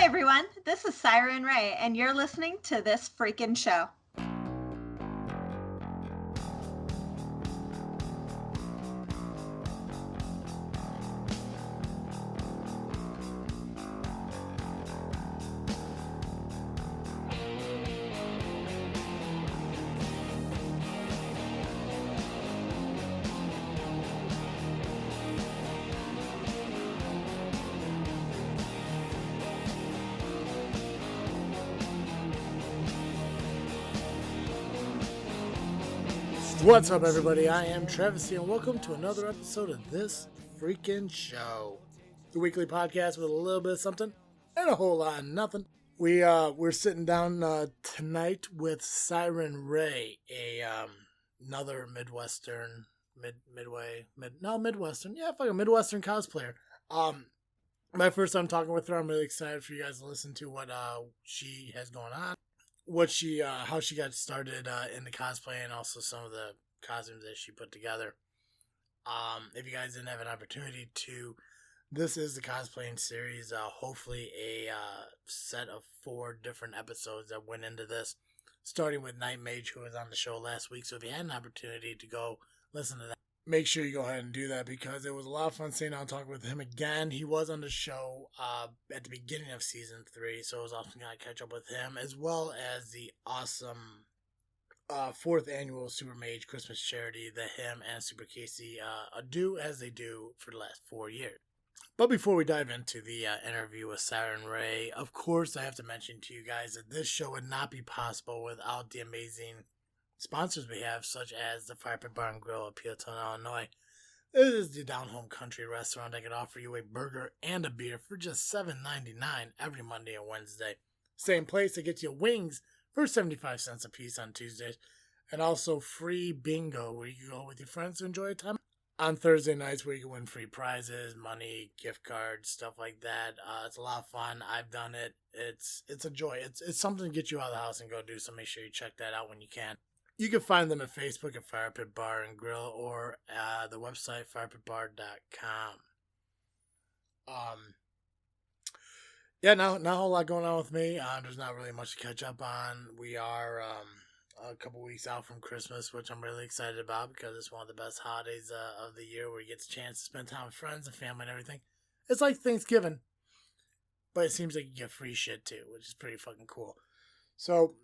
everyone, this is SirynRae, and you're listening to This Freakin Show. What's up, everybody? I am Travis here, and welcome to another episode of This Freakin Show, the weekly podcast with a little bit of something and a whole lot of nothing. We're sitting down tonight with SirynRae, another Midwestern cosplayer. My first time talking with her. I'm really excited for you guys to listen to what she has going on. How she got started in the cosplay, and also some of the costumes that she put together. If you guys didn't have an opportunity to, this is the Cosplaying Series. Hopefully a set of 4 different episodes that went into this, starting with Night Mage, who was on the show last week. So if you had an opportunity to go listen to that, make sure you go ahead and do that, because it was a lot of fun sitting down and talking with him again. He was on the show at the beginning of season 3, so it was awesome to catch up with him, as well as the awesome 4th annual Super Mage Christmas charity that him and Super Casey do as they do for the last 4 years. But before we dive into the interview with SirynRae, of course I have to mention to you guys that this show would not be possible without the amazing sponsors we have, such as the Firepit Bar and Grill of Peotone, Illinois. This is the down-home country restaurant that can offer you a burger and a beer for just $7.99 every Monday and Wednesday. Same place that gets you wings for 75 cents a piece on Tuesdays, and also free bingo, where you can go with your friends to enjoy a time on Thursday nights, where you can win free prizes, money, gift cards, stuff like that. It's a lot of fun. I've done it. It's a joy. It's something to get you out of the house and go do, so make sure you check that out when you can. You can find them at Facebook at Firepit Bar and Grill, or the website firepitbar.com. Not a whole lot going on with me. There's not really much to catch up on. We are a couple weeks out from Christmas, which I'm really excited about, because it's one of the best holidays of the year, where you get a chance to spend time with friends and family and everything. It's like Thanksgiving, but it seems like you get free shit too, which is pretty fucking cool. So,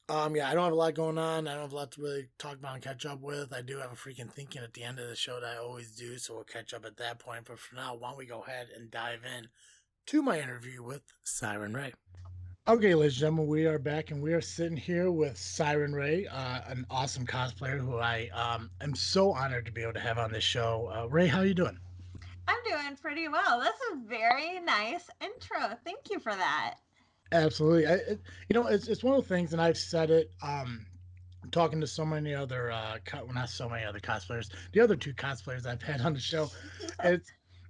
I don't have a lot going on. I don't have a lot to really talk about and catch up with. I do have a freaking thinking at the end of the show that I always do, so we'll catch up at that point. But for now, why don't we go ahead and dive in to my interview with SirynRae. Okay, ladies and gentlemen, we are back, and we are sitting here with SirynRae, an awesome cosplayer who I am so honored to be able to have on this show. Ray, how are you doing? I'm doing pretty well. That's a very nice intro. Thank you for that. Absolutely. It's one of the things, and I've said it, talking to so many other, not so many other cosplayers, the other 2 cosplayers I've had on the show.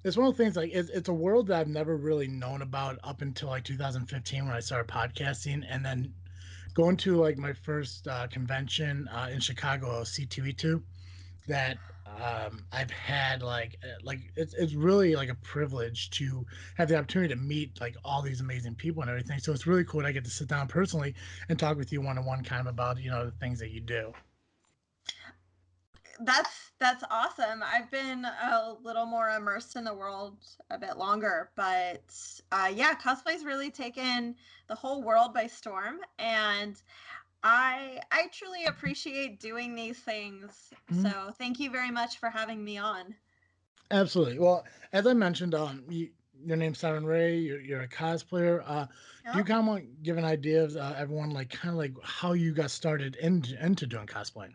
It's one of the things, like, it's a world that I've never really known about up until like 2015, when I started podcasting, and then going to like my first convention in Chicago, C2E2, that I've had like it's really like a privilege to have the opportunity to meet like all these amazing people and everything. So it's really cool that I get to sit down personally and talk with you one-on-one, kind of about the things that you do. That's awesome. I've been a little more immersed in the world a bit longer, but cosplay's really taken the whole world by storm, and I truly appreciate doing these things. Mm-hmm. So thank you very much for having me on. Absolutely. Well, as I mentioned, your name's SirynRae. You're a cosplayer. Do you kind of want to give an idea of everyone, like, kind of like how you got started into doing cosplaying?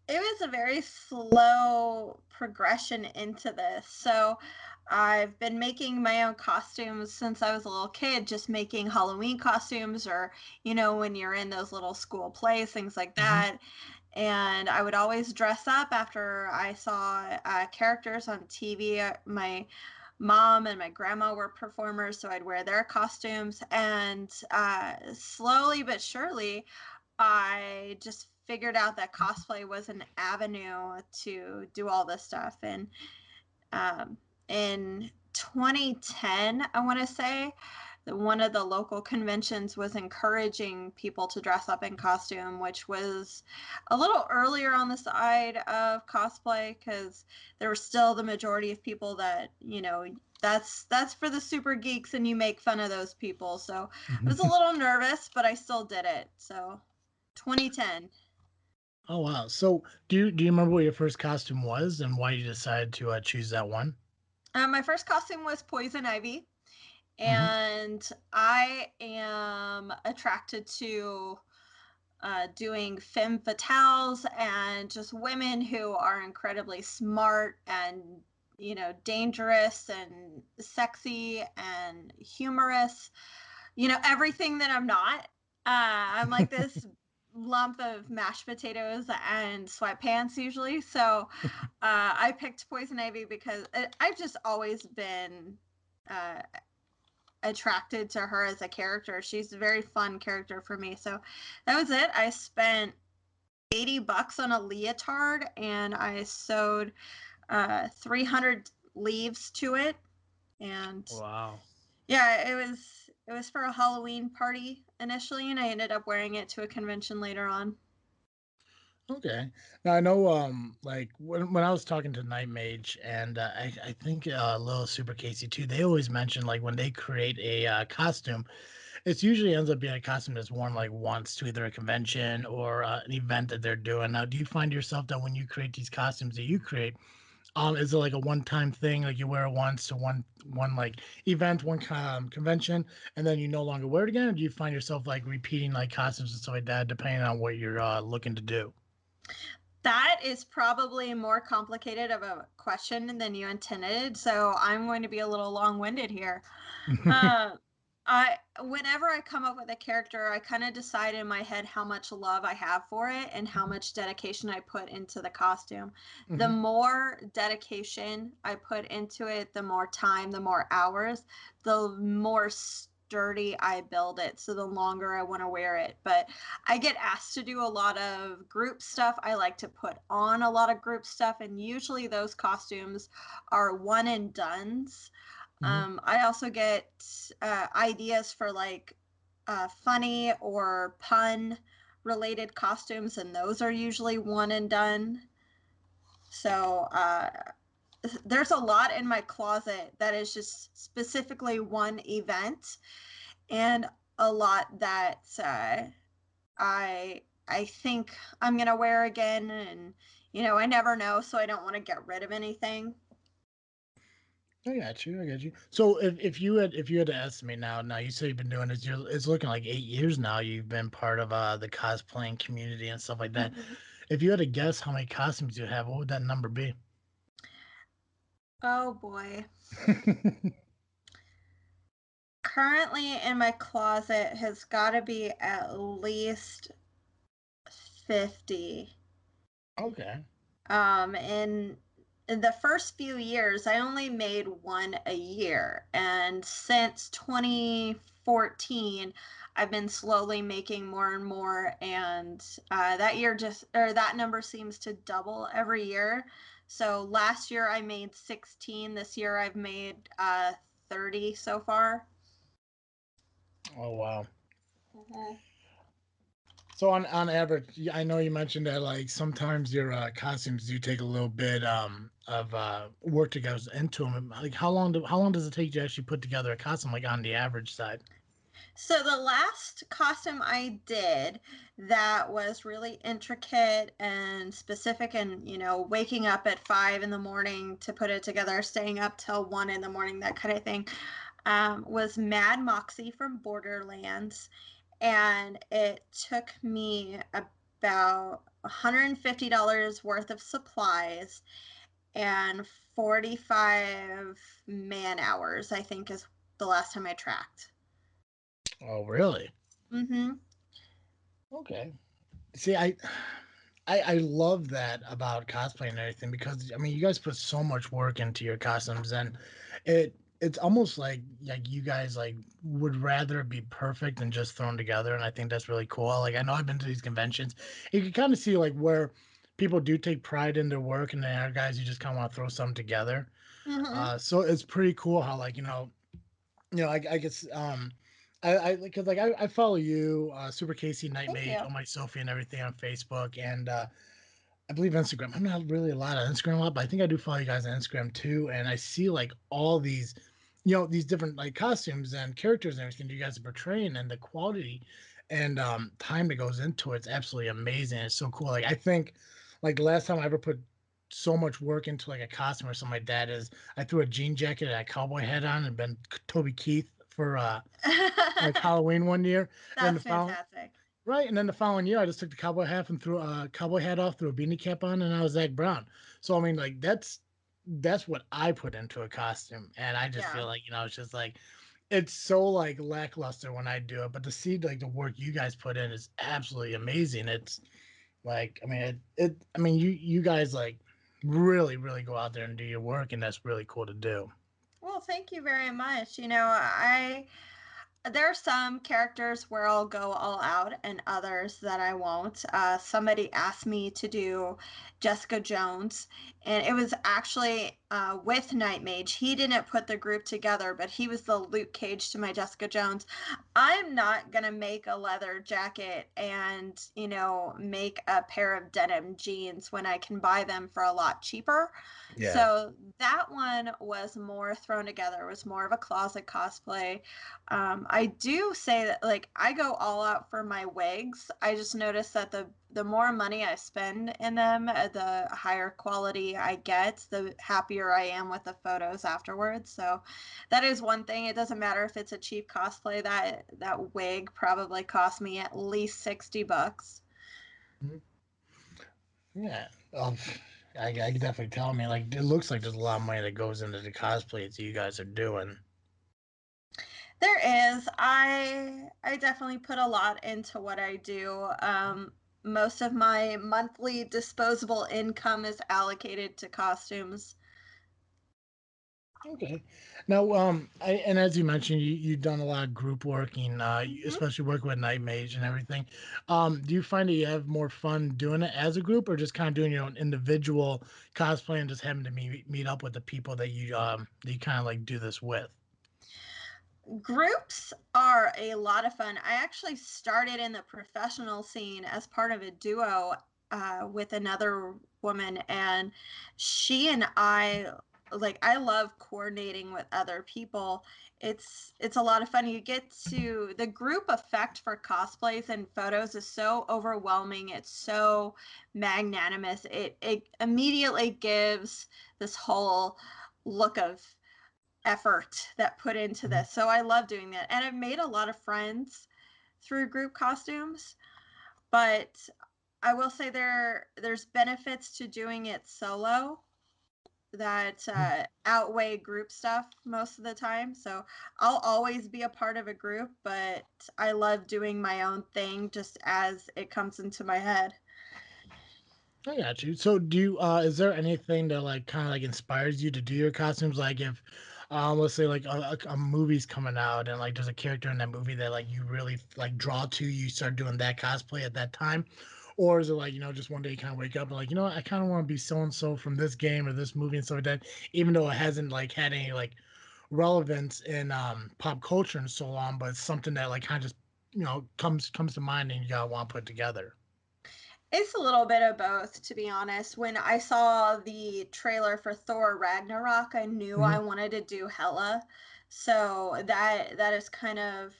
It was a very slow progression into this. So I've been making my own costumes since I was a little kid, just making Halloween costumes, or, when you're in those little school plays, things like that. Mm-hmm. And I would always dress up after I saw characters on TV. My mom and my grandma were performers, so I'd wear their costumes. And slowly but surely, I just figured out that cosplay was an avenue to do all this stuff. And in 2010, I want to say, one of the local conventions was encouraging people to dress up in costume, which was a little earlier on the side of cosplay because there were still the majority of people that, that's for the super geeks and you make fun of those people. So I was a little nervous, but I still did it. So 2010. Oh wow! So do you remember what your first costume was and why you decided to choose that one? My first costume was Poison Ivy, Hmm. and I am attracted to doing femme fatales and just women who are incredibly smart and dangerous and sexy and humorous. Everything that I'm not. I'm like this lump of mashed potatoes and sweatpants usually. So I picked Poison Ivy because I've just always been uh, attracted to her as a character. She's a very fun character for me. So that was it. I spent $80 on a leotard and I sewed 300 leaves to it. And Wow. yeah, it was for a Halloween party initially, and I ended up wearing it to a convention later on. Okay. Now I know, like when I was talking to Night Mage and I think Lil Super Casey too, they always mention like when they create a costume, it's usually ends up being a costume that's worn like once to either a convention or an event that they're doing. Now, do you find yourself that when you create these costumes that you create, is it like a one-time thing, like you wear it once to one like event, one convention, and then you no longer wear it again, or do you find yourself like repeating like costumes and stuff like that, depending on what you're looking to do? That is probably more complicated of a question than you intended, so I'm going to be a little long-winded here. Uh, whenever I come up with a character, I kind of decide in my head how much love I have for it and how much dedication I put into the costume. The Hmm. more dedication I put into it, the more time, the more hours, the more sturdy I build it. So the longer I want to wear it. But I get asked to do a lot of group stuff. I like to put on a lot of group stuff, and usually those costumes are one and dones. Hmm. I also get ideas for like funny or pun related costumes, and those are usually one and done. So there's a lot in my closet that is just specifically one event, and a lot that I think I'm gonna wear again, and I never know, so I don't want to get rid of anything. I got you. I got you. So if you had to estimate now you say you've been doing this, it's looking like 8 years now. You've been part of the cosplaying community and stuff like that. Mhm. If you had to guess how many costumes you have, what would that number be? Oh boy. Currently in my closet has got to be at least 50. Okay. In the first few years, I only made one a year. And since 2014, I've been slowly making more and more. And that number seems to double every year. So last year I made 16. This year I've made 30 so far. Oh wow. Mhm. So on average, I know you mentioned that like sometimes your costumes do take a little bit of work to go into them. Like how long does it take to actually put together a costume like on the average side? So the last costume I did that was really intricate and specific, and waking up at 5 in the morning to put it together, staying up till 1 in the morning, that kind of thing, was Mad Moxie from Borderlands, and it took me about $150 worth of supplies and 45 man hours, I think is the last time I tracked. Oh really? Mm-hmm. Okay. See, I love that about cosplay and everything because I mean you guys put so much work into your costumes and it's almost like you guys like would rather be perfect than just thrown together, and I think that's really cool. Like I know I've been to these conventions, you can kind of see like where people do take pride in their work and then other guys you just kind of want to throw something together. Mm-hmm. So it's pretty cool how like I guess Because like I follow you, Super Casey Night Thank Mage, you. on my Sophie and everything on Facebook, and I believe Instagram. I'm not really a lot on Instagram a lot, but I think I do follow you guys on Instagram too. And I see like all these, these different like costumes and characters and everything you guys are portraying, and the quality and time that goes into it's absolutely amazing. It's so cool. Like I think like the last time I ever put so much work into like a costume or something like that is I threw a jean jacket and a cowboy hat on and been Toby Keith for like Halloween one year. And then That's fantastic. right, and then the following year, I just took the cowboy hat and threw a cowboy hat off, threw a beanie cap on, and I was Zach Brown. So I mean, like that's what I put into a costume, and I just Yeah. feel like it's just like it's so like lackluster when I do it, but to see like the work you guys put in is absolutely amazing. It's like I mean you guys like really go out there and do your work, and that's really cool to do. Well, thank you very much. I there are some characters where I'll go all out and others that I won't. Somebody asked me to do Jessica Jones, and it was actually with Night Mage. He didn't put the group together, but he was the Luke Cage to my Jessica Jones. I'm not going to make a leather jacket and, make a pair of denim jeans when I can buy them for a lot cheaper. Yeah. So that one was more thrown together, it was more of a closet cosplay. I do say that like I go all out for my wigs. I just notice that the more money I spend in them, the higher quality I get, the happier I am with the photos afterwards. So that is one thing. It doesn't matter if it's a cheap cosplay. That wig probably cost me at least $60. Mhm. Yeah. I can definitely tell. I mean, like it looks like there's a lot of money that goes into the cosplay that you guys are doing. There is. I definitely put a lot into what I do. Most of my monthly disposable income is allocated to costumes. Okay. Now, and as you mentioned, you've done a lot of group working, Mhm. especially working with Night Mage and everything. Do you find that you have more fun doing it as a group, or just kind of doing your own individual cosplay and just having to meet up with the people that you kind of like do this with? Groups are a lot of fun. I actually started in the professional scene as part of a duo with another woman, and she and I like I love coordinating with other people. It's a lot of fun. You get to the group effect for cosplays and photos is so overwhelming. It's so magnanimous. It immediately gives this whole look of effort that put into Mhm. this. So I love doing that. And I've made a lot of friends through group costumes, but I will say there's benefits to doing it solo that outweigh group stuff most of the time. So I'll always be a part of a group, but I love doing my own thing just as it comes into my head. I got you. So, do you? Is there anything that like kind of like inspires you to do your costumes? Like, if, let's say like a movie's coming out and like there's a character in that movie that like you really like draw to, you start doing that cosplay at that time, or is it like just one day you kind of wake up and like I kind of want to be so and so from this game or this movie and stuff like that, even though it hasn't like had any like relevance in pop culture and so on, but it's something that like kind of just comes to mind and you gotta want to put together. It's a little bit of both, to be honest. When I saw the trailer for Thor Ragnarok, I knew I Mhm. wanted to do Hela. So that is kind of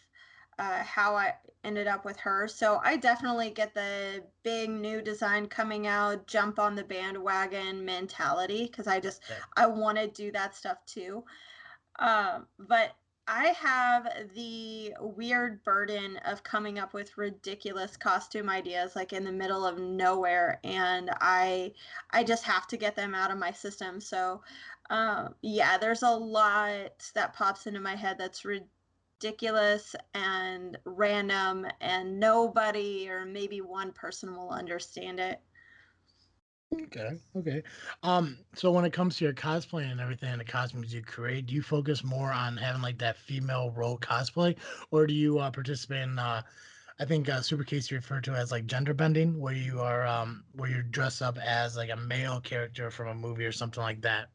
how I ended up with her. So I definitely get the big new design coming out, jump on the bandwagon mentality because Yeah. I want to do that stuff too. But I have the weird burden of coming up with ridiculous costume ideas like in the middle of nowhere, and I just have to get them out of my system. So, yeah, there's a lot that pops into my head that's ridiculous and random, and nobody or maybe one person will understand it. Okay, okay. So when it comes to your cosplay and everything and the costumes you create, do you focus more on having like that female role cosplay, or do you participate in I think Super Case referred to as like gender bending, where you are where you're dressed up as like a male character from a movie or something like that?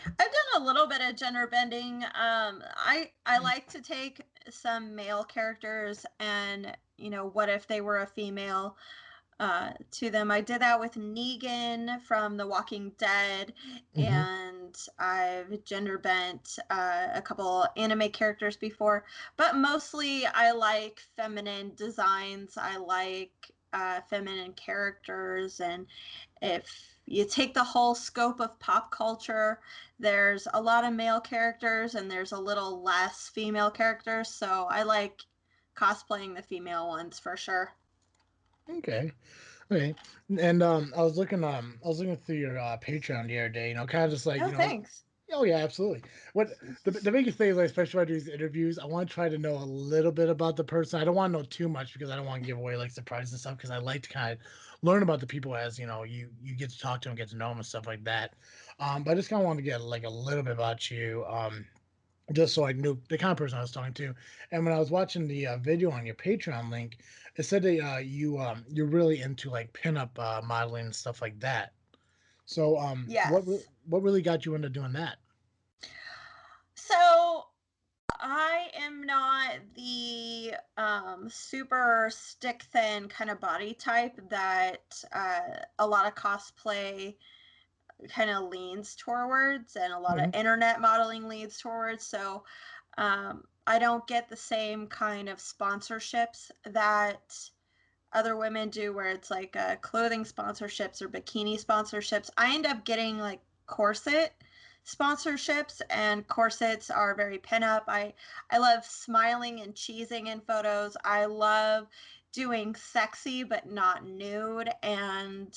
I've done a little bit of gender bending. I like to take some male characters and, what if they were a female to them. I did that with Negan from The Walking Dead, Hmm. and I've gender bent a couple anime characters before, but mostly I like feminine designs. I like feminine characters, and if you take the whole scope of pop culture, there's a lot of male characters and there's a little less female characters, so I like cosplaying the female ones for sure. Okay. Okay. And I was looking through your Patreon the other day, kind of just like, Oh, thanks. oh yeah, absolutely. What the biggest thing is, like, especially when I do these interviews, I want to try to know a little bit about the person. I don't want to know too much because I don't want to give away like surprises and stuff. Because I like to kind of learn about the people as you get to talk to them, get to know them and stuff like that. But I just kind of want to get like a little bit about you. Just so I knew the kind of person I was talking to. And when I was watching the video on your Patreon link, it said that you're really into like pinup modeling and stuff like that. So Yes. what really got you into doing that? So I am not the super stick thin kind of body type that a lot of cosplay kind of leans towards, and a lot of Hmm. internet modeling leads towards. So I don't get the same kind of sponsorships that other women do, where it's like clothing sponsorships or bikini sponsorships. I end up getting like corset sponsorships, and corsets are very pinup. I love smiling and cheesing in photos. I love doing sexy but not nude, and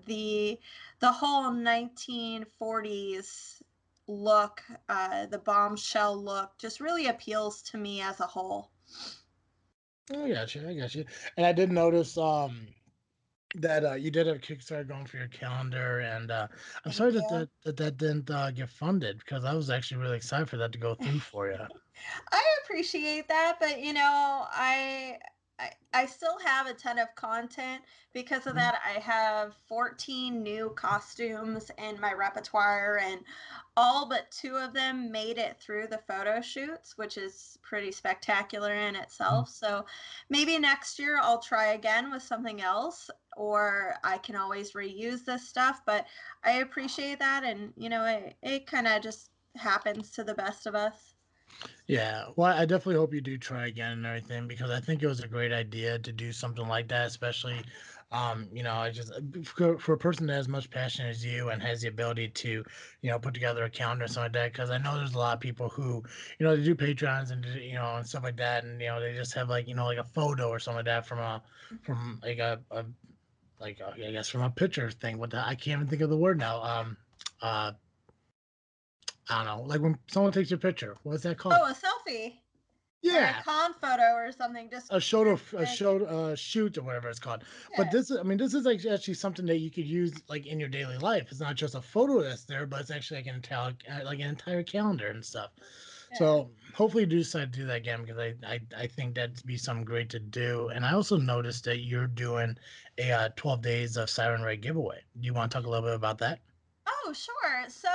the whole 1940s look, the bombshell look, just really appeals to me as a whole. Oh, I got you. I got you. And I did notice that you did have a Kickstarter going for your calendar, and I'm sorry Thank that you. that didn't get funded because I was actually really excited for that to go through for you. I appreciate that, but I still have a ton of content. Because of Mhm. that, I have 14 new costumes in my repertoire, and all but two of them made it through the photo shoots, which is pretty spectacular in itself. So maybe next year I'll try again with something else, or I can always reuse this stuff. But I appreciate that, and it kind of just happens to the best of us. Yeah, well, I definitely hope you do try again and everything because I think it was a great idea to do something like that, especially, I just for a person that has much passion as you and has the ability to, put together a calendar or something like that. Because I know there's a lot of people who, they do Patreons and and stuff like that, and they just have like like a photo or something like that from like I guess from a picture thing. I can't even think of the word now. Uh, I don't know, like when someone takes your picture, what's that Oh, called? a selfie or a Yeah, con photo or something. Just a quick. shoot or whatever it's called. But Yeah, this is like actually something that you could use like in your daily life. It's not just a photo that's there, but it's actually like an entire calendar and stuff. yeah. So hopefully you do decide to do that again because I think that'd be something great to do. And I also noticed that you're doing a 12 days of SirynRae giveaway. Do you want to talk a little bit about that? Oh, sure. So,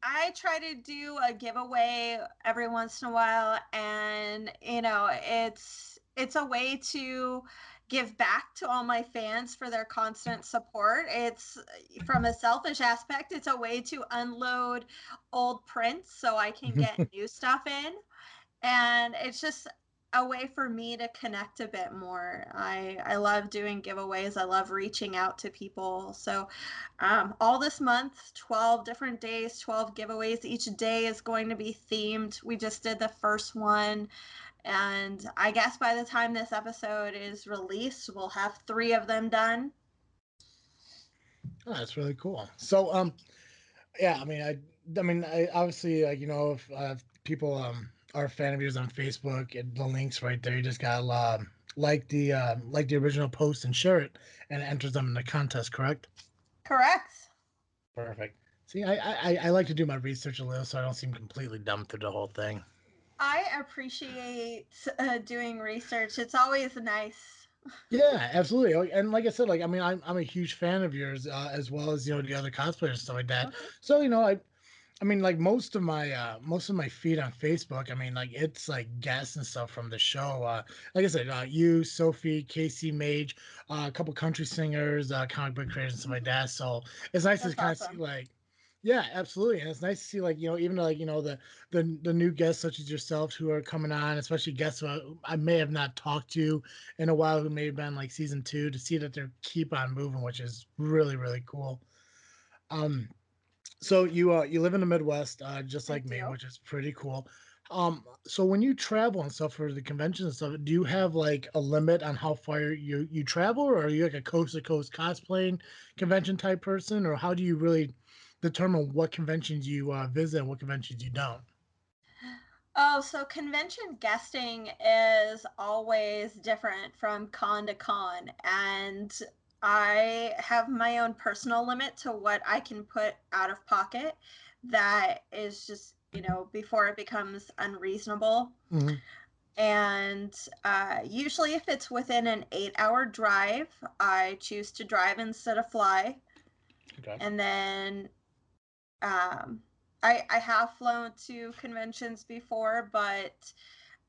I try to do a giveaway every once in a while, and it's a way to give back to all my fans for their constant support. It's from a selfish aspect, it's a way to unload old prints so I can get new stuff in. And it's just a way for me to connect a bit more. I love doing giveaways. I love reaching out to people. So all this month, 12 different days, 12 giveaways. Each day is going to be themed. We just did the first one, and I guess by the time this episode is released, we'll have three of them done. Oh, that's really cool. So yeah, I obviously like if people are a fan of yours on Facebook and the links right there, you just gotta like the original post and share it, and it enters them in the contest. Correct? Correct. Perfect. See, I like to do my research a little, so I don't seem completely dumb through the whole thing. I appreciate doing research. It's always nice. Yeah, absolutely. And like I said, I'm a huge fan of yours as well as the other cosplayers and stuff like that. Okay. So I mean, like most of my feed on Facebook, I mean, like it's like guests and stuff from the show. Like I said, you, Sophie, Casey, Mage, a couple country singers, comic book creators, and stuff like Mhm. that. So it's nice to That's kind of see awesome. like, yeah, absolutely, and it's nice to see like even like the new guests such as yourselves who are coming on, especially guests who I may have not talked to in a while who may have been like season two to see that they keep on moving, which is really really cool. Um, so you live in the Midwest, just I like me, do. which is pretty cool. So when you travel and stuff for the conventions and stuff, do you have like a limit on how far you travel, or are you like a coast to coast cosplaying convention type person, or how do you really determine what conventions you visit and what conventions you don't? Oh, so convention guesting is always different from con to con. And I have my own personal limit to what I can put out of pocket that is just, before it becomes unreasonable. Hmm. And usually, if it's within an 8 hour drive, I choose to drive instead of fly. Okay. And then um, I have flown to conventions before, but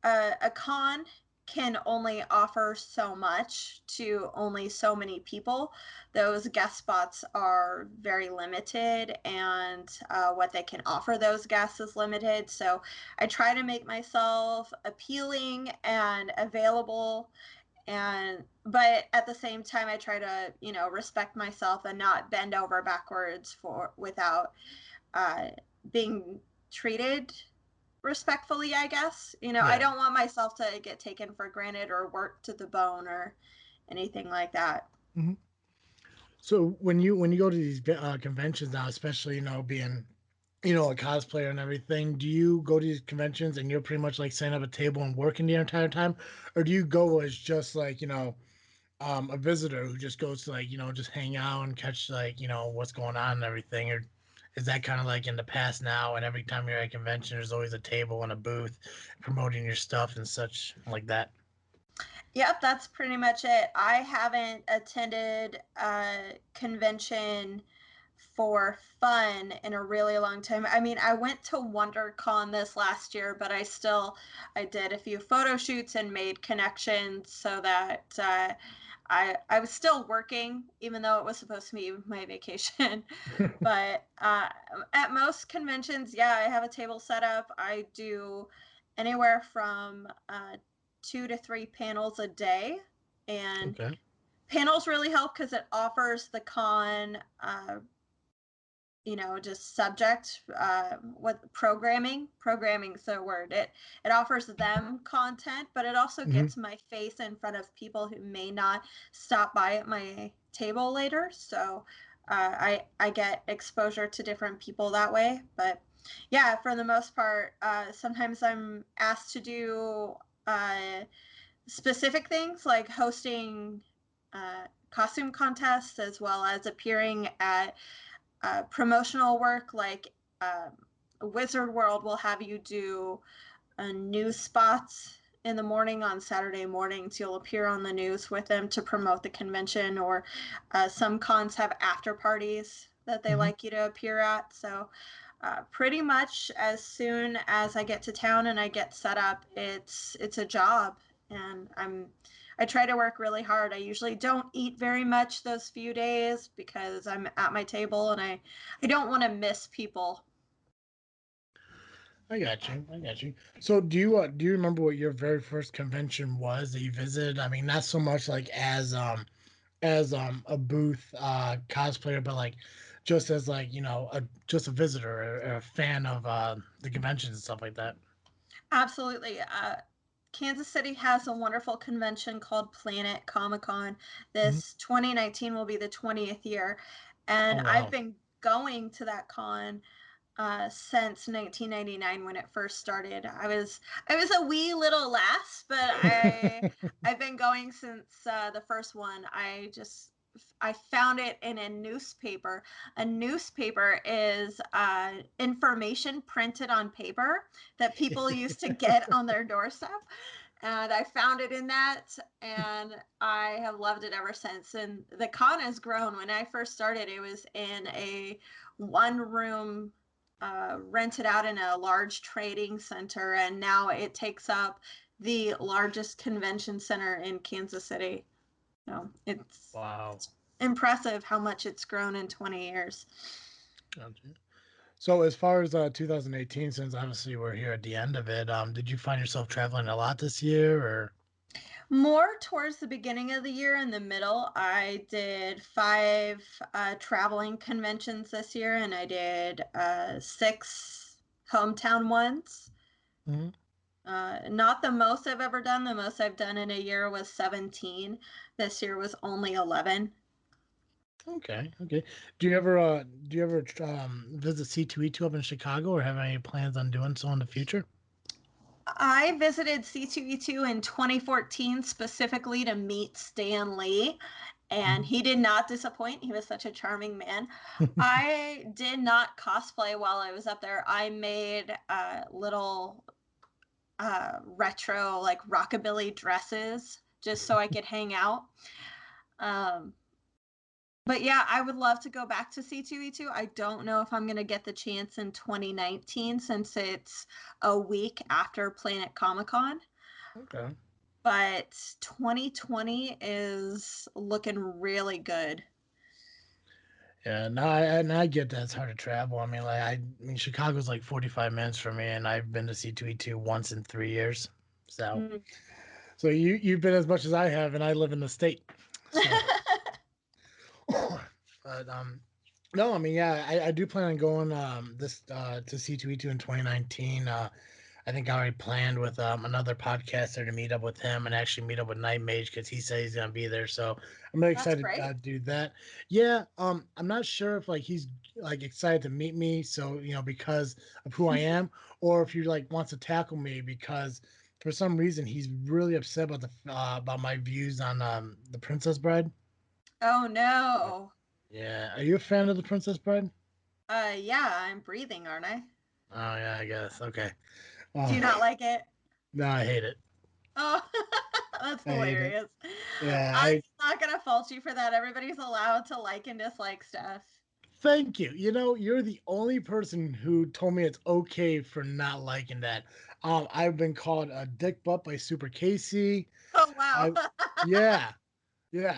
a con can only offer so much to only so many people. Those guest spots are very limited, and what they can offer those guests is limited. So I try to make myself appealing and available. And but at the same time, I try to respect myself and not bend over backwards for without uh, being treated respectfully, I guess. I Yeah. don't want myself to get taken for granted or worked to the bone or anything like that. Hmm. So when you go to these conventions now, especially being a cosplayer and everything, do you go to these conventions and you're pretty much like setting up a table and working the entire time, or do you go as just like a visitor who just goes to like just hang out and catch like what's going on and everything, or is that kind of like in the past now? And every time you're at a convention, there's always a table and a booth promoting your stuff and such like that. Yep, that's pretty much it. I haven't attended a convention for fun in a really long time. I mean, I went to WonderCon this last year, but I did a few photo shoots and made connections so that I was still working, even though it was supposed to be my vacation. But at most conventions, yeah, I have a table set up. I do anywhere from 2 to 3 panels a day, and Okay. panels really help because it offers the con just subject what programming's the word. It offers them content, but it also Hmm. gets my face in front of people who may not stop by at my table later. So I get exposure to different people that way. But yeah, for the most part, sometimes I'm asked to do specific things like hosting costume contests, as well as appearing at promotional work. Like Wizard World will have you do news spots in the morning on Saturday mornings. You'll appear on the news with them to promote the convention, or some cons have after parties that they Hmm. like you to appear at. So pretty much as soon as I get to town and I get set up, it's a job, and I try to work really hard. I usually don't eat very much those few days because I'm at my table, and I don't want to miss people. I got you. I got you. So do you remember what your very first convention was that you visited? I mean, not so much like as a booth cosplayer, but like just as like a just a visitor or a fan of the conventions and stuff like that. Absolutely. Kansas City has a wonderful convention called Planet Comic Con. Mhm. This 2019 will be the 20th year. And Oh I've wow. been going to that con since 1999 when it first started. I was a wee little lass, but I've been going since the first one. I found it in a newspaper. A newspaper is information printed on paper that people used to get on their doorstep. And I found it in that, and I have loved it ever since. And the con has grown. When I first started, it was in a one room rented out in a large trading center, and now it takes up the largest convention center in Kansas City. So Wow. it's impressive how much it's grown in 20 years. Gotcha. So as far as 2018, since obviously we're here at the end of it, did you find yourself traveling a lot this year, or? More towards the beginning of the year. In the middle, I did 5 traveling conventions this year, and I did 6 hometown ones. Mhm. Not the most I've ever done. The most I've done in a year was 17. This year was only 11. Okay, okay. Do you ever visit C2E2 up in Chicago, or have any plans on doing so in the future? I visited C2E2 in 2014 specifically to meet Stan Lee, and Mhm. he did not disappoint. He was such a charming man. I did not cosplay while I was up there. I made little retro, like rockabilly dresses just so I could hang out. Um, but yeah, I would love to go back to C2E2. I don't know if I'm going to get the chance in 2019 since it's a week after Planet Comic Con. Okay. But 2020 is looking really good. Yeah, no, and I get that it's hard to travel. I mean, I mean, Chicago's like 45 minutes from me, and I've been to C2E2 once in 3 years. So, Mm. so you've been as much as I have, and I live in the state. So, but no, I mean, yeah, I do plan on going this to C2E2 in 2019. I think I already planned with another podcaster to meet up with him and actually meet up with Night Mage because he said he's gonna be there. So I'm really That's excited great. to do that. Yeah, I'm not sure if like he's like excited to meet me, so because of who I am, or if he like wants to tackle me because for some reason he's really upset about the about my views on the Princess Bride. Oh no. Yeah, are you a fan of the Princess Bride? Yeah, I'm breathing, aren't I? Oh yeah, I guess. Okay. Do Um, you not like it? no, I hate it. Oh, that's I hate it. hilarious. Yeah, I'm I not gonna fault you for that. Everybody's allowed to like and dislike stuff. thank you. You're the only person who told me it's okay for not liking that. I've been called a dick butt by Super Casey. Oh wow. I yeah. Yeah,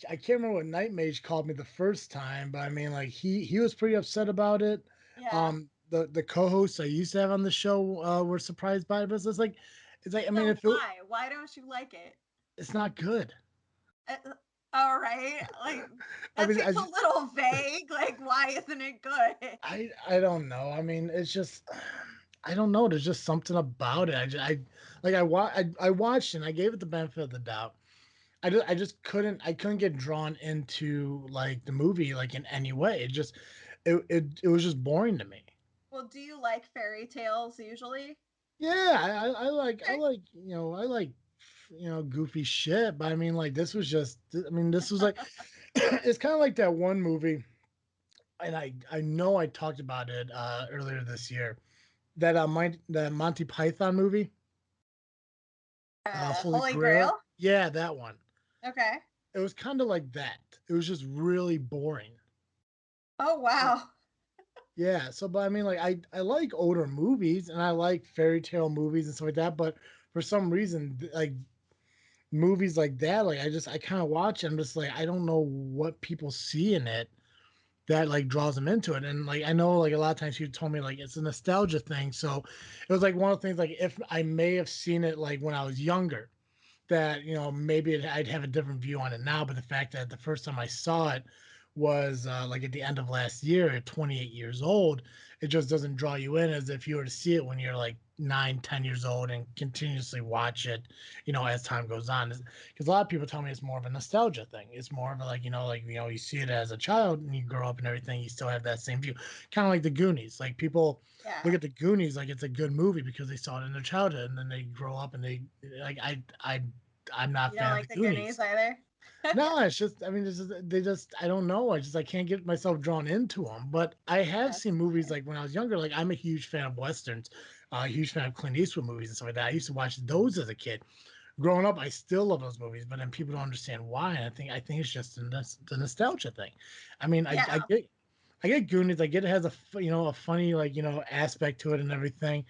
I can't remember what Night Mage called me the first time, but I mean like he was pretty upset about it. Yeah. The co-hosts I used to have on the show were surprised by it, but it's like I mean So if it, why? Why don't you like it? it's not good. Uh, all right. Like I that mean seems a little vague. Like why isn't it good? I don't know. I mean, it's just I don't know. There's just something about it. I like I watched and I gave it the benefit of the doubt. I just couldn't get drawn into like the movie like in any way. It was just boring to me. Well, do you like fairy tales usually? Yeah, I Okay. like I like goofy shit, but I mean like this was just I mean this was like it's kind of like that one movie, and I know I talked about it earlier this year. That the Monty Python movie, Holy Holy Grail. Grail? Yeah, that one. Okay. It was kind of like that. It was just really boring. Oh Yeah. wow. Yeah. So, but I mean, like, I like older movies and I like fairy tale movies and stuff like that. But for some reason, like movies like that, like I kind of watch. And I'm just like, I don't know what people see in it that like draws them into it. And like I know like a lot of times you told me like it's a nostalgia thing. So it was like one of the things like if I may have seen it like when I was younger, that maybe I'd have a different view on it now. But the fact that the first time I saw it was like at the end of last year at 28 years old, it just doesn't draw you in as if you were to see it when you're like 9, 10 years old and continuously watch it as time goes on, because a lot of people tell me it's more of a nostalgia thing. It's more of a like you see it as a child and you grow up and everything, you still have that same view, kind of like the Goonies. Like people look Yeah. at the Goonies like it's a good movie because they saw it in their childhood, and then they grow up and they like I'm not a You don't fan of like the the Goonies Goonies. either? No, it's just I mean they just I don't know. I can't get myself drawn into them. But I have seen That's movies fine. like when I was younger. Like I'm a huge fan of westerns, a huge fan of Clint Eastwood movies and stuff like that. I used to watch those as a kid. Growing up, I still love those movies, but then people don't understand why. And I think it's just the nostalgia thing. I mean, I Yeah. get. I get Goonies. I get it has a funny aspect to it and everything.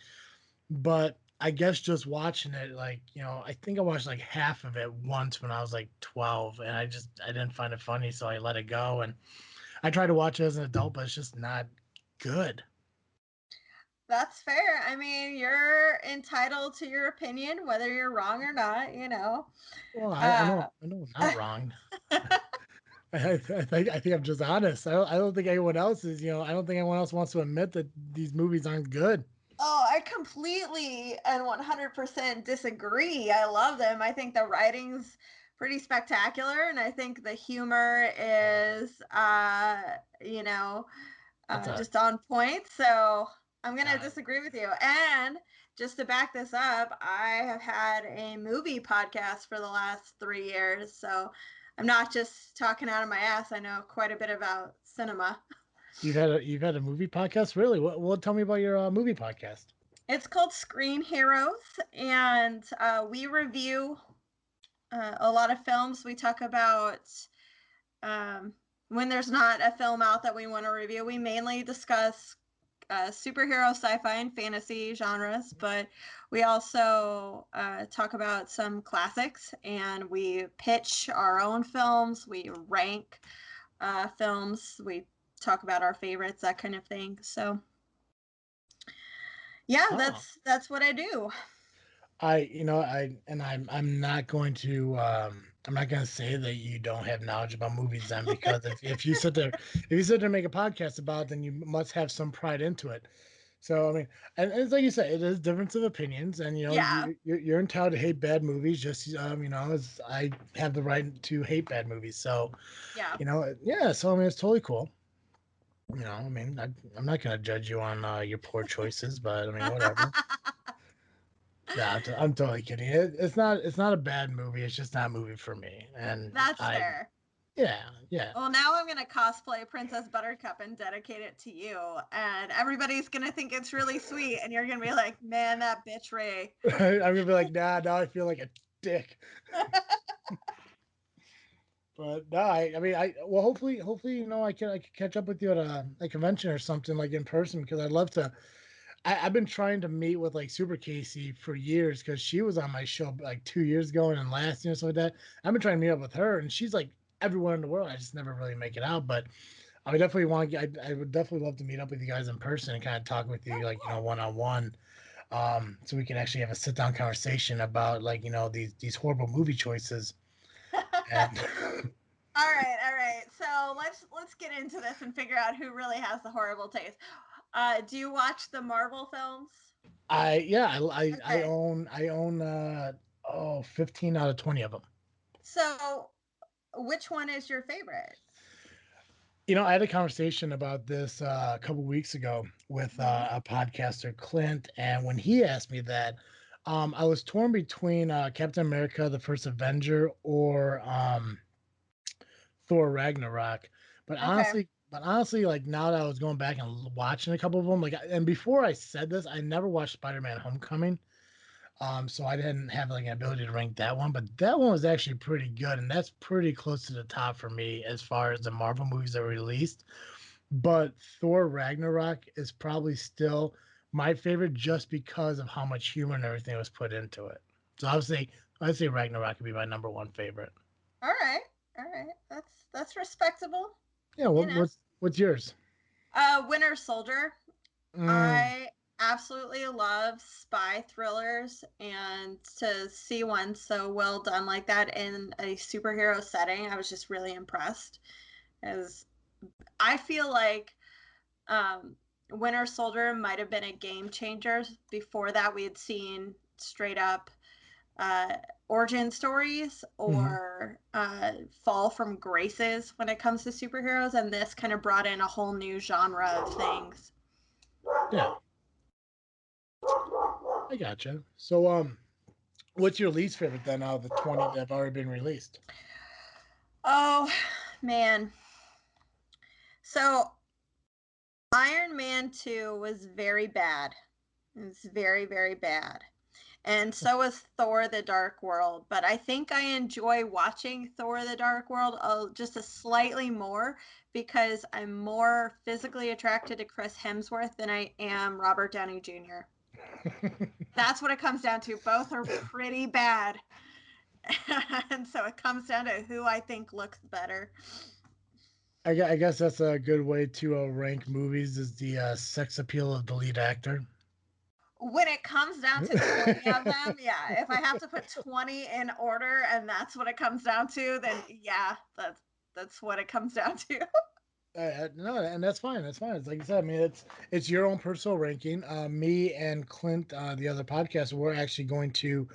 But I guess just watching it, I think I watched like half of it once when I was like 12, and I didn't find it funny, so I let it go. And I tried to watch it as an adult, but it's just not good. That's fair. I mean, you're entitled to your opinion, whether you're wrong or not, you know. Well, I know Uh, I know I'm not wrong. I think I'm just honest. I don't think anyone else is. I don't think anyone else wants to admit that these movies aren't good. oh, I completely and 100% disagree. I love them. I think the writing's pretty spectacular, and I think the humor is, you know, That's a just on point. So I'm going to uh, disagree with you. And just to back this up, I have had a movie podcast for the last 3 years. So I'm not just talking out of my ass. I know quite a bit about cinema. you've had a movie podcast, really? What tell me about your movie podcast? It's called Screen Heroes, and we review a lot of films. We talk about um, when there's not a film out that we want to review. We mainly discuss superhero, sci-fi, and fantasy genres, but we also talk about some classics, and we pitch our own films. We rank films. We talk about our favorites, that kind of thing. So yeah, Oh, that's what I do. I'm not going to say that you don't have knowledge about movies then, because if you sit there and make a podcast about it, then you must have some pride into it. So I mean, and it's like you said, it is difference of opinions, and Yeah, you're entitled to hate bad movies, just as I have the right to hate bad movies. So yeah. yeah. So I mean, it's totally cool. I mean, I'm not going to judge you on your poor choices, but I mean, whatever. Nah, I'm totally kidding. It's not a bad movie. It's just not a movie for me. And That's fair. yeah, yeah. Well, now I'm going to cosplay Princess Buttercup and dedicate it to you. And everybody's going to think it's really sweet. And you're going to be like, man, that bitch Ray. I'm gonna be like, nah, now I feel like a dick. But no, I mean, well, hopefully, I can catch up with you at a convention or something like in person, because I'd love to. I've been trying to meet with like Super Casey for years, because she was on my show like 2 years ago and last year, so like that. I've been trying to meet up with her, and she's like everywhere in the world. I just never really make it out, but I would definitely I would definitely love to meet up with you guys in person and kind of talk with you, like, one on one, so we can actually have a sit down conversation about, like, these horrible movie choices. And All right, all right. So let's get into this and figure out who really has the horrible taste. Do you watch the Marvel films? I Okay. own 15 out of 20 of them. So which one is your favorite? I had a conversation about this a couple weeks ago with Mm-hmm. a podcaster, Clint, and when he asked me that, I was torn between Captain America: The First Avenger or Thor Ragnarok. Okay. But honestly, like, now that I was going back and watching a couple of them, like, and before I said this, I never watched Spider-Man: Homecoming. So I didn't have like an ability to rank that one, but that one was actually pretty good, and that's pretty close to the top for me as far as the Marvel movies that were released. But Thor Ragnarok is probably still my favorite, just because of how much humor and everything was put into it. So I'd say Ragnarok would be my number one favorite. All right. All right. That's respectable, Yeah, you know. what's yours? Winter Soldier. Mm, I absolutely love spy thrillers, and to see one so well done like that in a superhero setting, I was just really impressed. As I feel like um, Winter Soldier might have been a game changer. Before that, we had seen straight up uh, origin stories hmm. or fall from graces when it comes to superheroes, and this kind of brought in a whole new genre of things. Yeah, I gotcha. So what's your least favorite then out of the 20 that have already been released? Oh man. So Iron Man 2 was very bad. It was very, very bad. and so is Thor the Dark World. But I think I enjoy watching Thor the Dark World just a slightly more because I'm more physically attracted to Chris Hemsworth than I am Robert Downey Jr. That's what it comes down to. Both are pretty bad. And so it comes down to who I think looks better. I guess that's a good way to rank movies is the sex appeal of the lead actor. When it comes down to 20 of them, yeah, if I have to put 20 in order and that's what it comes down to, then yeah, that's what it comes down to. No, and that's fine. That's fine. It's like I said. I mean, it's your own personal ranking. Me and Clint, the other podcast, we're actually going to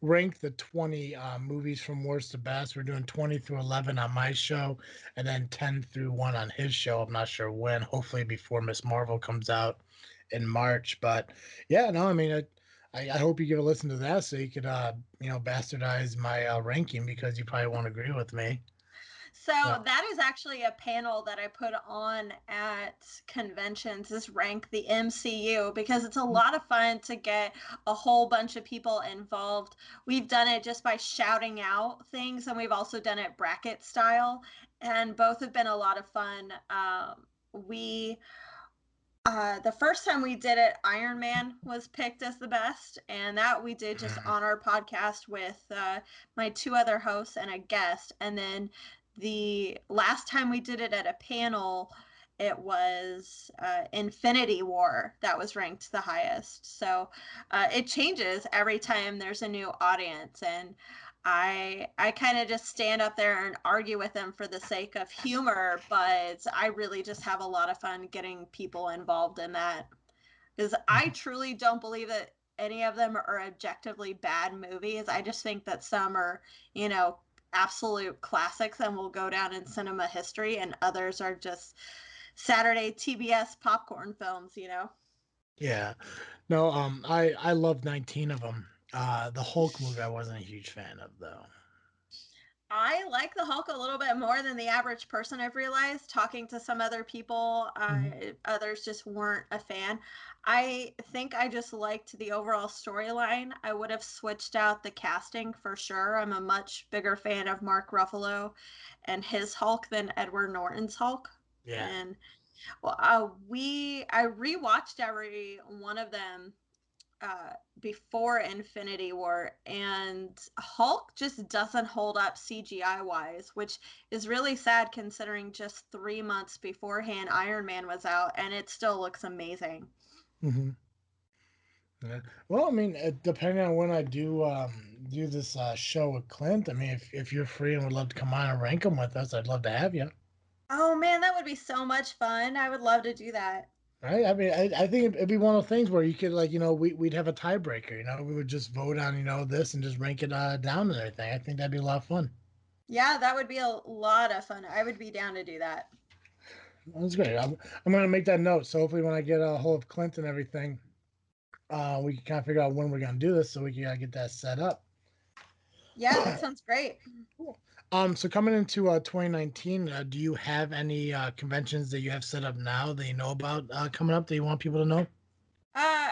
rank the 20 movies from worst to best. We're doing 20 through 11 on my show, and then 10 through 1 on his show. I'm not sure when. Hopefully before Miss Marvel comes out in March. But yeah, no, I mean, I hope you give a listen to that so you could bastardize my ranking because you probably won't agree with me. So So. that is actually a panel that I put on at conventions is rank the MCU because it's a lot of fun to get a whole bunch of people involved. We've done it just by shouting out things and we've also done it bracket style and both have been a lot of fun. We the first time we did it, Iron Man was picked as the best, and that we did just on our podcast with my two other hosts and a guest. And then the last time we did it at a panel, it was Infinity War that was ranked the highest. So it changes every time there's a new audience, and I kind of just stand up there and argue with them for the sake of humor, but I really just have a lot of fun getting people involved in that because I truly don't believe that any of them are objectively bad movies. I just think that some are, you know, absolute classics and will go down in cinema history, and others are just Saturday TBS popcorn films, you know. Yeah. No, I love 19 of them. The Hulk movie I wasn't a huge fan of though. I like the Hulk a little bit more than the average person. I've realized talking to some other people, Mhm. others just weren't a fan. I think I just liked the overall storyline. I would have switched out the casting for sure. I'm a much bigger fan of Mark Ruffalo and his Hulk than Edward Norton's Hulk. Yeah. And well, I rewatched every one of them before Infinity War, and Hulk just doesn't hold up CGI wise, which is really sad considering just 3 months beforehand Iron Man was out, and it still looks amazing. Hmm. Yeah. Well, I mean, depending on when I do this show with Clint, I mean, if you're free and would love to come on and rank them with us, I'd love to have you. Oh man, that would be so much fun. I would love to do that. Right? I mean, I think it'd be one of those things where you could like, we'd have a tiebreaker. We would just vote on this and just rank it down and everything. I think that'd be a lot of fun. Yeah, that would be a lot of fun. I would be down to do that. That's great. I'm gonna make that note. So hopefully, when I get a hold of Clint and everything, we can kind of figure out when we're gonna do this, so we can get that set up. Yeah, that sounds great. Cool. So coming into 2019, do you have any conventions that you have set up now that you know about coming up that you want people to know? Uh,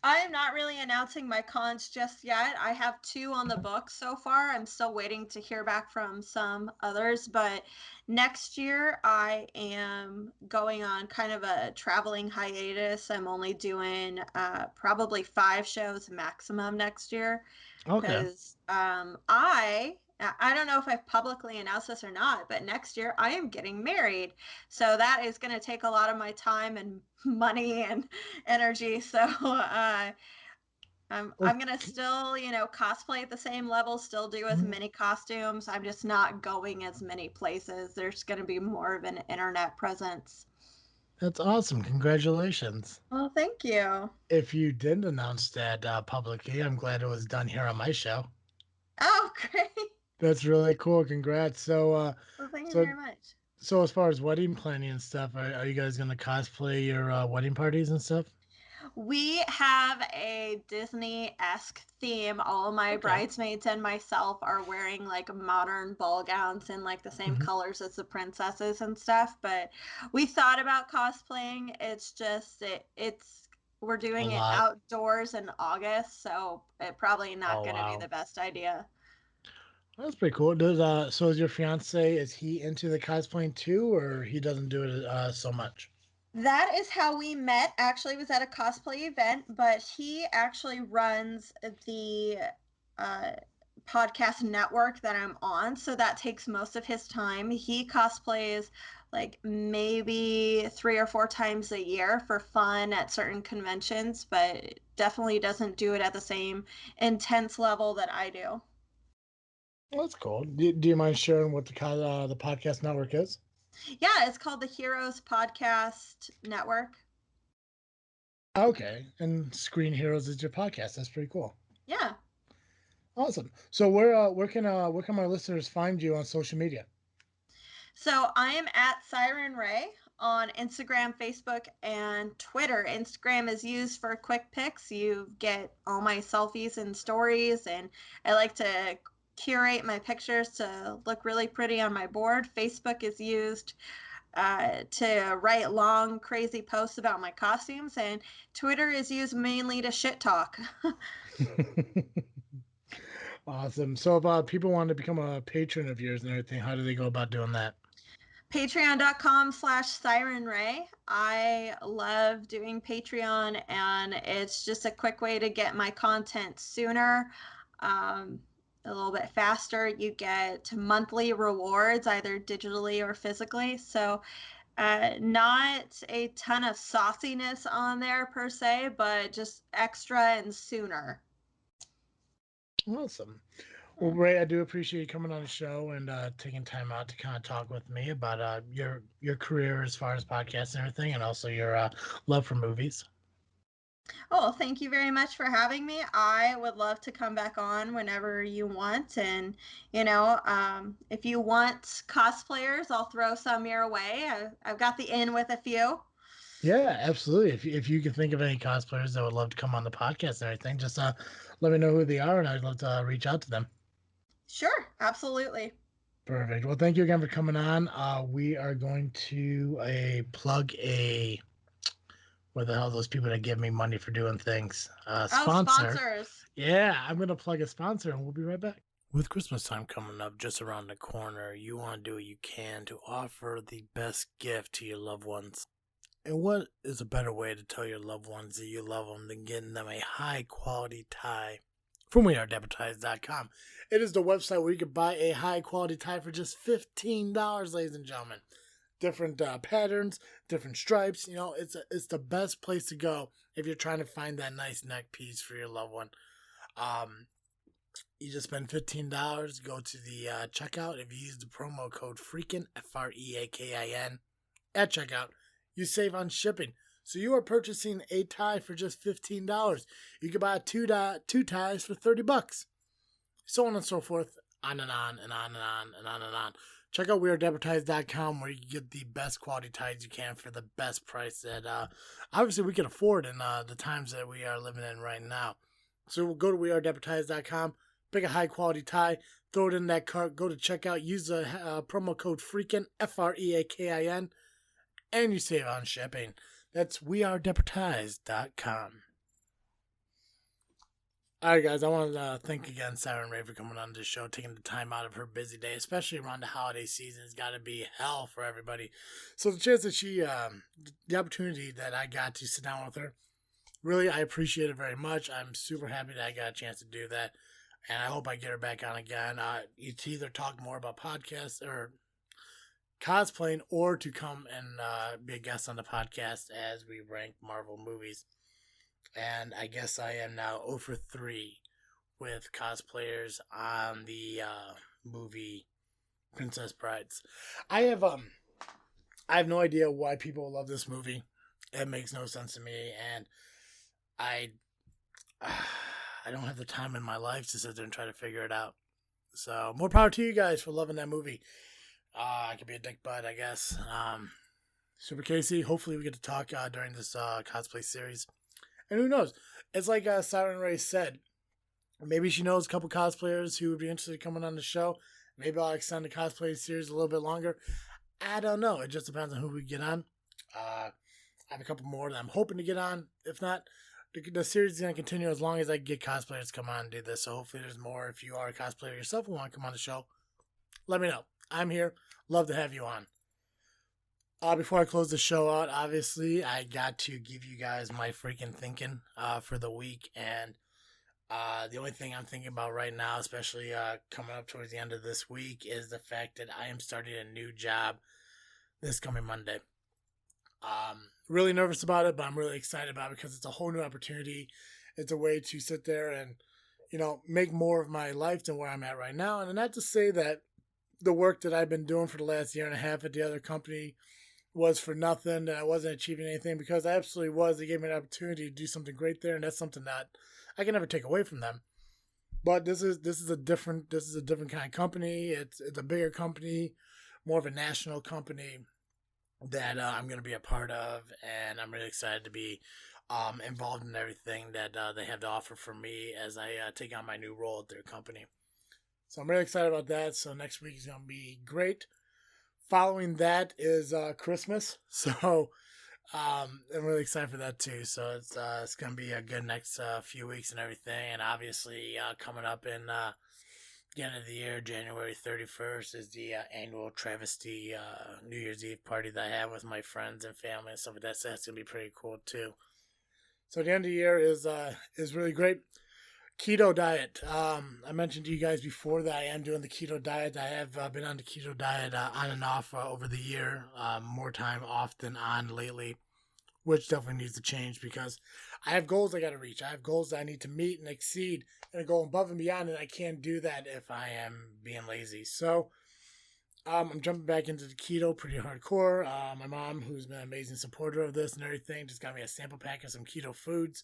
I'm not really announcing my cons just yet. I have two on the books so far. I'm still waiting to hear back from some others, but next year I am going on kind of a traveling hiatus. I'm only doing probably 5 shows maximum next year Okay. because I don't know if I've publicly announced this or not, but next year I am getting married. So that is going to take a lot of my time and money and energy. So Well, I'm gonna still, you know, cosplay at the same level, still do as many costumes. I'm just not going as many places. There's gonna be more of an internet presence. that's awesome. Congratulations. Well, thank you. If you didn't announce that publicly, I'm glad it was done here on my show. Oh, great. That's really cool. Congrats. Well, thank you So, very much. so as far as wedding planning and stuff, are you guys gonna cosplay your wedding parties and stuff? We have a Disney-esque theme. All of my Okay. bridesmaids and myself are wearing like modern ball gowns in like the same Hmm. colors as the princesses and stuff. But we thought about cosplaying. It's just it's We're A doing it lot. outdoors in August, so it probably not Oh going to be wow. the best idea. That's pretty cool. Does so is your fiance, is he into the cosplaying too, or he doesn't do it so much? That is how we met. Actually, was at a cosplay event, but he actually runs the uh, podcast network that I'm on, so that takes most of his time. He cosplays like maybe 3 or 4 times a year for fun at certain conventions, but definitely doesn't do it at the same intense level that I do. Well, that's cool. Do you mind sharing what the podcast network is? Yeah, it's called the Heroes Podcast Network. Okay, and Screen Heroes is your podcast. That's pretty cool. Yeah. Awesome. So where can my listeners find you on social media? So I am at SirynRae on Instagram, Facebook, and Twitter. Instagram is used for quick pics. You get all my selfies and stories, and I like to curate my pictures to look really pretty on my board. Facebook is used to write long, crazy posts about my costumes, and Twitter is used mainly to shit talk. Awesome. So if people want to become a patron of yours and everything, how do they go about doing that? Patreon.com/SirynRae. I love doing Patreon, and it's just a quick way to get my content sooner, um, a little bit faster. You get monthly rewards, either digitally or physically. So, not a ton of sauciness on there per se, but just extra and sooner. Awesome. Well, Yeah. Ray, I do appreciate you coming on the show and taking time out to kind of talk with me about your career as far as podcasts and everything, and also your love for movies. Oh, well, thank you very much for having me. I would love to come back on whenever you want. And, if you want cosplayers, I'll throw some your way. I've got the in with a few. Yeah, absolutely. If you can think of any cosplayers that would love to come on the podcast and everything, just let me know who they are, and I'd love to reach out to them. Sure, absolutely. Perfect. Well, thank you again for coming on. We are going to plug a what the hell those people that give me money for doing things Oh, sponsor. sponsors. Yeah, I'm gonna plug a sponsor, and we'll be right back. With Christmas time coming up just around the corner, you want to do what you can to offer the best gift to your loved ones. And what is a better way to tell your loved ones that you love them than getting them a high quality tie from WeAreAdvertised.com? It is the website where you can buy a high quality tie for just $15, ladies and gentlemen. Different patterns, different stripes. You know, it's the best place to go if you're trying to find that nice neck piece for your loved one. Um, you just spend $15. Go to the checkout. If you use the promo code Freakin FREAKIN at checkout, you save on shipping. So you are purchasing a tie for just $15. You can buy two ties for $30. So on and so forth, on and on and on and on and on and on. Check out WeAreAdvertised.com where you can get the best quality ties you can for the best price that obviously we can afford in the times that we are living in right now. So we'll go to WeAreAdvertised.com, pick a high quality tie, throw it in that cart, go to checkout, use the promo code Freakin FREAKIN, and you save on shipping. That's WeAreAdvertised.com. All right, guys, I want to thank again SirynRae for coming on the show, taking the time out of her busy day, especially around the holiday season. It's got to be hell for everybody. So the chance that the opportunity that I got to sit down with her, really, I appreciate it very much. I'm super happy that I got a chance to do that, and I hope I get her back on again. To either talk more about podcasts or cosplaying, or to come and be a guest on the podcast as we rank Marvel movies. And I guess I am now 0 for 3 with cosplayers on the movie Princess Brides. I have no idea why people love this movie. It makes no sense to me, and I don't have the time in my life to sit there and try to figure it out. So more power to you guys for loving that movie. I could be a dick butt, I guess. Super Casey, hopefully we get to talk during this cosplay series. And who knows? It's like SirynRae said. Maybe she knows a couple cosplayers who would be interested in coming on the show. Maybe I'll extend the cosplay series a little bit longer. I don't know. It just depends on who we get on. I have a couple more that I'm hoping to get on. If not, the series is going to continue as long as I get cosplayers to come on and do this. So hopefully there's more. If you are a cosplayer yourself and want to come on the show, let me know. I'm here. Love to have you on. Before I close the show out, obviously, I got to give you guys my freaking thinking for the week. And the only thing I'm thinking about right now, especially coming up towards the end of this week, is the fact that I am starting a new job this coming Monday. Really nervous about it, but I'm really excited about it because it's a whole new opportunity. It's a way to sit there and, make more of my life than where I'm at right now. And not to say that the work that I've been doing for the last year and a half at the other company was for nothing, that I wasn't achieving anything, because I absolutely was. They gave me an opportunity to do something great there, and that's something that I can never take away from them. But this is a different kind of company. It's a bigger company, more of a national company that I'm going to be a part of, and I'm really excited to be involved in everything that they have to offer for me as I take on my new role at their company. So I'm really excited about that. So next week is going to be great. Following that is Christmas, so I'm really excited for that too. So it's going to be a good next few weeks and everything. And obviously coming up in the end of the year, January 31st, is the annual travesty New Year's Eve party that I have with my friends and family and stuff like that. So that's going to be pretty cool too. So the end of the year is really great. Keto diet. I mentioned to you guys before that I am doing the keto diet. I have been on the keto diet on and off over the year. More time off than on lately, which definitely needs to change because I have goals I got to reach. I have goals that I need to meet and exceed and go above and beyond, and I can't do that if I am being lazy. So I'm jumping back into the keto pretty hardcore. My mom, who's been an amazing supporter of this and everything, just got me a sample pack of some keto foods,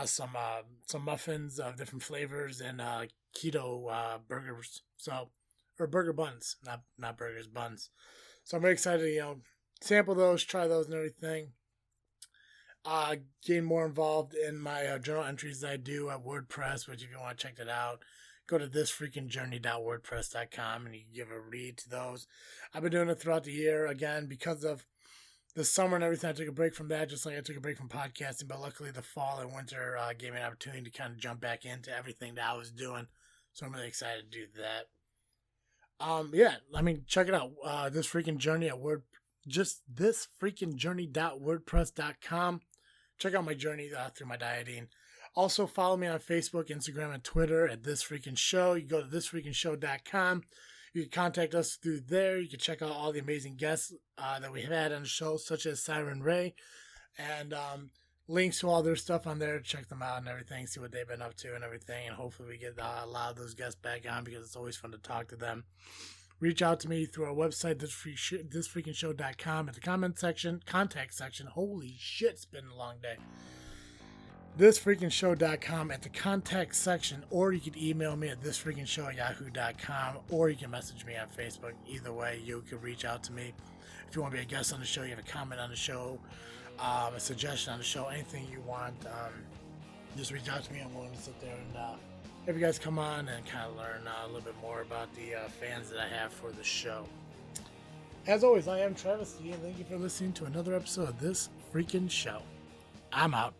some muffins of different flavors, and keto burgers. Or burger buns, not burgers, buns. So I'm very excited to sample those, try those, and everything. Getting more involved in my journal entries that I do at WordPress, which if you want to check that out, go to thisfreakinjourney.wordpress.com and you can give a read to those. I've been doing it throughout the year. Again, because of the summer and everything, I took a break from that, just like I took a break from podcasting. But luckily, the fall and winter gave me an opportunity to kind of jump back into everything that I was doing. So I'm really excited to do that. Check it out. This Freakin Journey at thisfreakinjourney.wordpress.com. Check out my journey through my dieting. Also, follow me on Facebook, Instagram, and Twitter at This Freakin Show. You go to thisfreakinshow.com. You can contact us through there. You can check out all the amazing guests that we have had on the show, such as SirynRae, and links to all their stuff on there. Check them out and everything, see what they've been up to and everything, and hopefully we get a lot of those guests back on because it's always fun to talk to them. Reach out to me through our website, thisfreakinshow.com, at the contact section. Holy shit, it's been a long day. thisfreakinshow.com at the contact section, or you can email me at thisfreakinshow@yahoo.com, or you can message me on Facebook. Either way, you can reach out to me. If you want to be a guest on the show, you have a comment on the show, a suggestion on the show, anything you want, just reach out to me. I'm willing to sit there and have you guys come on and kind of learn a little bit more about the fans that I have for the show. As always, I am Travis D, and thank you for listening to another episode of This Freakin' Show. I'm out.